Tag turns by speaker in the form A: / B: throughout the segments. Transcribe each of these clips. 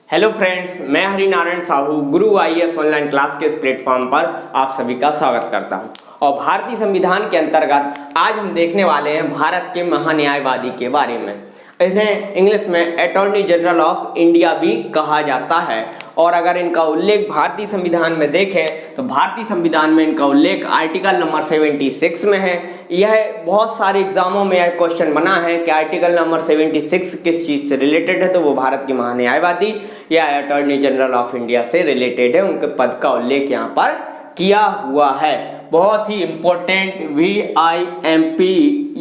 A: Hello friends, मैं हरिनारायण साहू गुरु IAS online class के इस प्लेटफॉर्म पर आप सभी का स्वागत करता हूं। और भारतीय संविधान के अंतर्गत आज हम देखने वाले हैं भारत के महान्यायवादी के बारे में। इन्हें इंग्लिश में अटॉर्नी जनरल ऑफ इंडिया भी कहा जाता है। और अगर इनका उल्लेख भारतीय संविधान में देखें तो भारतीय संविधान में इनका उल्लेख आर्टिकल नंबर 76 में है। यह बहुत सारे एग्जामों में यह क्वेश्चन बना है कि आर्टिकल नंबर 76 किस चीज़ से रिलेटेड है, तो वो भारत के महान्यायवादी या अटॉर्नी जनरल ऑफ इंडिया से रिलेटेड है। उनके पद का उल्लेख यहाँ पर किया हुआ है। बहुत ही इम्पोर्टेंट VIMP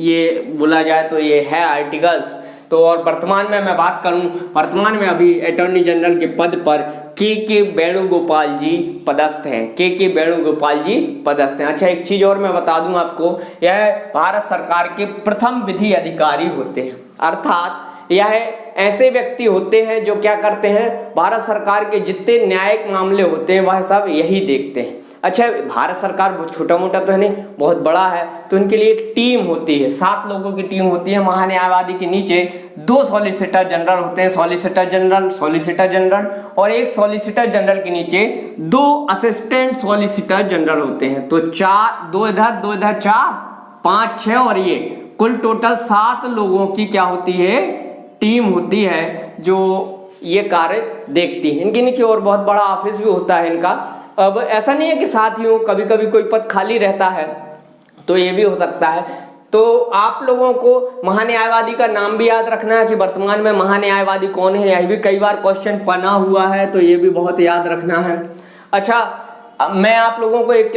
A: ये बोला जाए तो ये है आर्टिकल्स। तो और वर्तमान में मैं बात करूं, वर्तमान में अभी अटॉर्नी जनरल के पद पर के वेणुगोपाल जी पदस्थ हैं। के वेणुगोपाल जी पदस्थ हैं। अच्छा, एक चीज़ और मैं बता दूं आपको, यह भारत सरकार के प्रथम विधि अधिकारी होते हैं। अर्थात यह ऐसे व्यक्ति होते हैं जो क्या करते हैं, भारत सरकार के जितने न्यायिक मामले होते हैं वह सब यही देखते हैं। अच्छा, भारत सरकार बहुत छोटा मोटा तो है नहीं, बहुत बड़ा है, तो इनके लिए एक टीम होती है, 7 लोगों की टीम होती है। महान्यायवादी के नीचे 2 सॉलिसिटर जनरल होते हैं, सॉलिसिटर जनरल, और एक सॉलिसिटर जनरल के नीचे 2 असिस्टेंट सॉलिसिटर जनरल होते हैं। तो 4, 2 इधर 4, 5, 6 और ये कुल टोटल 7 लोगों की क्या होती है, टीम होती है जो ये कार्य देखती है। इनके नीचे और बहुत बड़ा ऑफिस भी होता है इनका। अब ऐसा नहीं है कि साथियों कभी कभी कोई पद खाली रहता है तो ये भी हो सकता है। तो आप लोगों को महान्यायवादी का नाम भी याद रखना है कि वर्तमान में महान्यायवादी कौन है, यह भी कई बार क्वेश्चन बना हुआ है, तो ये भी बहुत याद रखना है। अच्छा, मैं आप लोगों को एक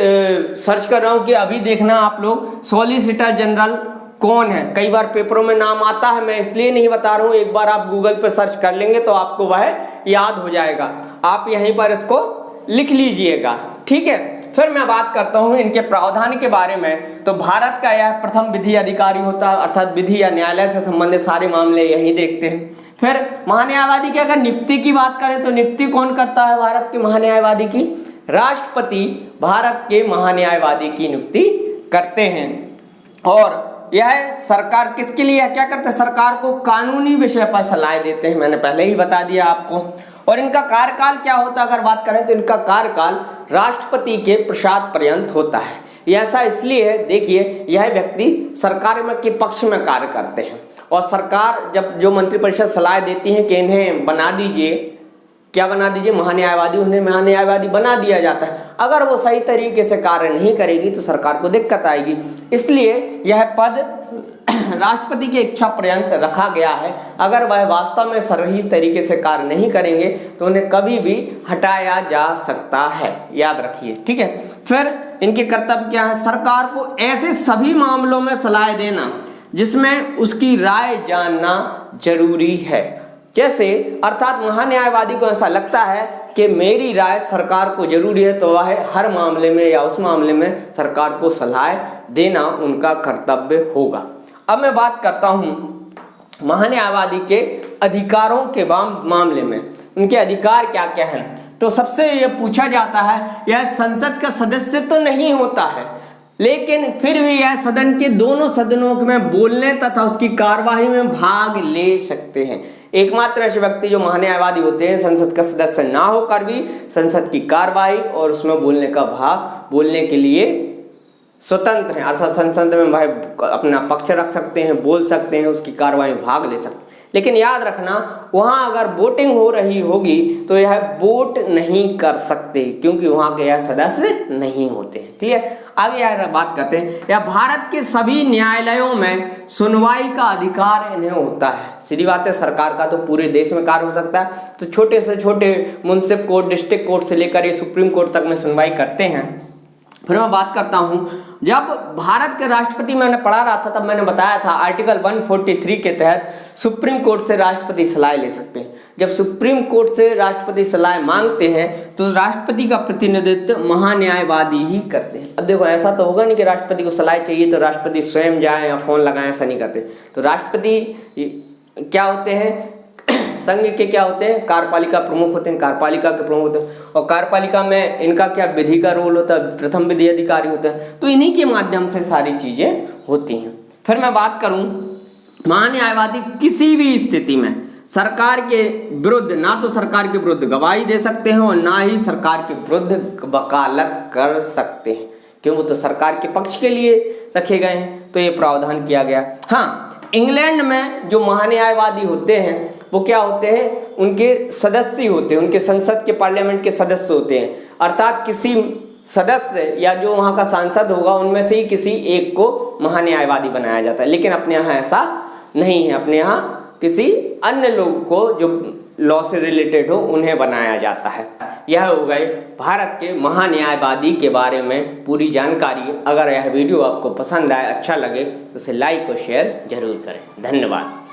A: सर्च कर रहा हूँ कि अभी देखना आप लोग सॉलिसिटर जनरल कौन है। कई बार पेपरों में नाम आता है, मैं इसलिए नहीं बता रहा हूँ, एक बार आप गूगल पर सर्च कर लेंगे तो आपको वह याद हो जाएगा। आप यहीं पर इसको लिख लीजिएगा, ठीक है। फिर मैं बात करता हूँ इनके प्रावधान के बारे में। तो भारत का यह प्रथम विधि अधिकारी होता है, अर्थात विधि या न्यायालय से संबंधित सारे मामले यही देखते हैं। फिर महान्यायवादी की अगर नियुक्ति की बात करें तो नियुक्ति कौन करता है भारत के महान्यायवादी की? राष्ट्रपति भारत के महान्यायवादी की नियुक्ति करते हैं। और यह सरकार किसके लिए क्या करते हैं, सरकार को कानूनी विषय पर सलाह देते हैं, मैंने पहले ही बता दिया आपको। और इनका कार्यकाल क्या होता है अगर बात करें तो इनका कार्यकाल राष्ट्रपति के प्रसाद पर्यंत होता है। यह ऐसा इसलिए है, देखिए यह व्यक्ति सरकार में के पक्ष में कार्य करते हैं और सरकार जब जो मंत्रिपरिषद सलाह देती है कि इन्हें बना दीजिए, क्या बना दीजिए, महान्यायवादी, उन्हें महान्यायवादी बना दिया जाता है। अगर वो सही तरीके से कार्य नहीं करेगी तो सरकार को दिक्कत आएगी। इसलिए यह पद राष्ट्रपति की इच्छा पर्यंत रखा गया है। अगर वह वास्तव में सही तरीके से कार्य नहीं करेंगे तो उन्हें कभी भी हटाया जा सकता है, याद रखिए, ठीक है। फिर इनके कर्तव्य क्या है, सरकार को ऐसे सभी मामलों में सलाह देना जिसमें उसकी राय जानना जरूरी है। जैसे अर्थात महान्यायवादी को ऐसा लगता है कि मेरी राय सरकार को जरूरी है, तो वह हर मामले में या उस मामले में सरकार को सलाह देना उनका कर्तव्य होगा। अब मैं बात करता हूं महान्यायवादी के अधिकारों के मामले में, उनके अधिकार क्या क्या हैं। तो सबसे ये पूछा जाता है, यह संसद का सदस्य तो नहीं होता है, लेकिन फिर भी यह सदन के दोनों सदनों में बोलने तथा उसकी कार्यवाही में भाग ले सकते हैं। एकमात्र ऐसे व्यक्ति जो महान्यायवादी होते हैं संसद का सदस्य ना होकर भी संसद की कार्यवाही और उसमें बोलने के लिए स्वतंत्र हैं। अर्थात संसद में भाई अपना पक्ष रख सकते हैं, बोल सकते हैं, उसकी कार्रवाई में भाग ले सकते हैं। लेकिन याद रखना, वहां अगर वोटिंग हो रही होगी तो यह वोट नहीं कर सकते क्योंकि वहां के यह सदस्य नहीं होते हैं। क्लियर? आगे यार बात करते हैं, यह भारत के सभी न्यायालयों में सुनवाई का अधिकार इन्हें होता है। सीधी बात है, सरकार का तो पूरे देश में कार्य हो सकता है, तो छोटे से छोटे म्युनिसिपल कोर्ट, डिस्ट्रिक्ट कोर्ट से लेकर ये सुप्रीम कोर्ट तक में सुनवाई करते हैं। फिर मैं बात करता हूं, जब भारत के राष्ट्रपति मैंने पढ़ा रहा था तब मैंने बताया था आर्टिकल 143 के तहत सुप्रीम कोर्ट से राष्ट्रपति सलाह ले सकते हैं। जब सुप्रीम कोर्ट से राष्ट्रपति सलाह मांगते हैं तो राष्ट्रपति का प्रतिनिधित्व महान्यायवादी ही करते हैं। अब देखो, ऐसा तो होगा नहीं कि राष्ट्रपति को सलाह चाहिए तो राष्ट्रपति स्वयं जाए या फोन लगाए, ऐसा नहीं करते। तो राष्ट्रपति क्या होते हैं, संघ के क्या होते हैं, कार्यपालिका प्रमुख होते हैं, कार्यपालिका के प्रमुख होते हैं। और कार्यपालिका में इनका क्या विधि का रोल होता है, प्रथम विधि अधिकारी होते हैं। तो इन्हीं के माध्यम से सारी चीजें होती हैं। फिर मैं बात करूं महान्यायवादी किसी भी स्थिति में सरकार के विरुद्ध, ना तो सरकार के विरुद्ध गवाही दे सकते हैं और ना ही सरकार के विरुद्ध वकालत कर सकते हैं, क्यों? वो तो सरकार के पक्ष के लिए रखे गए हैं, तो ये प्रावधान किया गया। हाँ, इंग्लैंड में जो महान्यायवादी होते हैं वो क्या होते हैं, उनके सदस्य होते हैं, उनके संसद के पार्लियामेंट के सदस्य होते हैं, अर्थात किसी सदस्य या जो वहाँ का सांसद होगा उनमें से ही किसी एक को महान्यायवादी बनाया जाता है। लेकिन अपने यहाँ ऐसा नहीं है, अपने यहाँ किसी अन्य लोग को जो लॉ से रिलेटेड हो उन्हें बनाया जाता है। यह हो गए भारत के महान्यायवादी के बारे में पूरी जानकारी। अगर यह वीडियो आपको पसंद आए, अच्छा लगे तो इसे लाइक और शेयर जरूर करें। धन्यवाद।